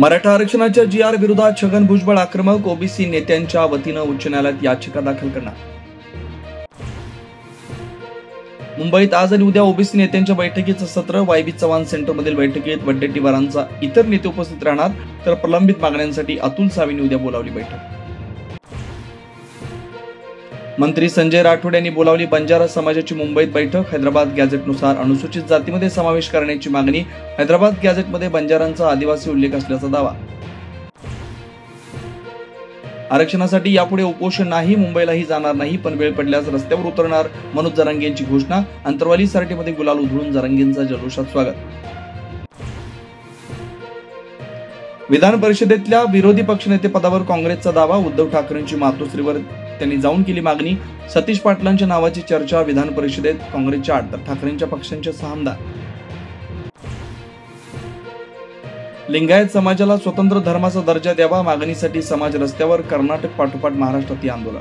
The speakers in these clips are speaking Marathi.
मराठा आरक्षणाच्या जी.आर. विरोधात छगन भुजबळ आक्रमक, ओबीसी नेत्यांच्या वतीनं उच्च न्यायालयात याचिका दाखल करणार. मुंबईत आज आणि उद्या ओबीसी नेत्यांच्या बैठकीचं सत्र. वाय.बी. चव्हाण सेंटरमधील बैठकीत वडेट्टीवारांचा इतर नेते उपस्थित राहणार, तर प्रलंबित मागण्यांसाठी अतुल सावेंनी उद्या बोलावली बैठक. मंत्री संजय राठोड यांनी बोलावली बंजारा समाजाची मुंबईत बैठक. हैदराबाद गॅझेटनुसार अनुसूचित जातीमध्ये समावेश करण्याची मागणी. हैदराबाद गॅझेटमध्ये बंजारांचा आदिवासी उल्लेख असल्याचा दावा. आरक्षणासाठी यापुढे उपोषण नाही, मुंबईलाही जाणार नाही, पण वेळ पडल्यास रस्त्यावर उतरणार. मनोज जरांगे यांची घोषणा. अंतरवाली सारटीमध्ये गुलाल उधळून जरांगेंचा जल्लोषात स्वागत. विधान परिषदेतल्या विरोधी पक्षनेते पदावर काँग्रेसचा दावा. उद्धव ठाकरेंची मातोश्रीवर त्यांनी जाऊन केली मागणी. सतीश पाटलांच्या नावाची चर्चा. विधान परिषदेत काँग्रेसच्या 8 तर ठाकरेंच्या पक्षांचे 6 आमदार. लिंगायत समाजाला स्वतंत्र धर्माचा दर्जा द्यावा मागणीसाठी समाज रस्त्यावर. कर्नाटक पाठोपाठ महाराष्ट्रातही आंदोलन.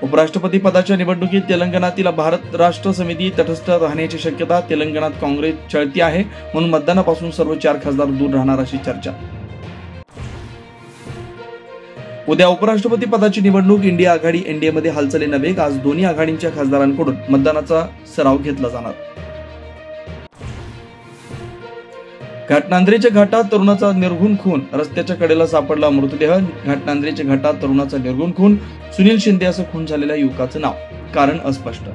उपराष्ट्रपती पदाच्या निवडणुकीत तेलंगणातील भारत राष्ट्र समिती तटस्थ राहण्याची शक्यता. तेलंगणात काँग्रेस चळती आहे, म्हणून मतदानापासून सर्व 4 खासदार दूर राहणार अशी चर्चा. उद्या उपराष्ट्रपती पदाची निवडणूक. इंडिया आघाडी एनडीएमध्ये हालचाली वेग. आज दोन्ही आघाडींच्या खासदारांकडून मतदानाचा सराव घेतला जाणार. घाटनांद्रेच्या घाटात तरुणाचा निर्घुण खून. रस्त्याच्या कडेला सापडला मृतदेह. घाटनांद्रेच्या घाटात तरुणाचा निर्घुण खून. सुनील शिंदे असं खून झालेल्या युवकाचं नाव, कारण अस्पष्ट.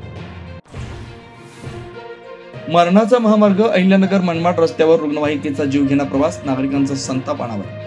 मरणाचा महामार्ग. अहिल्यानगर मनमाड रस्त्यावर रुग्णवाहिकेचा जीवघेणा प्रवास. नागरिकांचा संताप अनावर.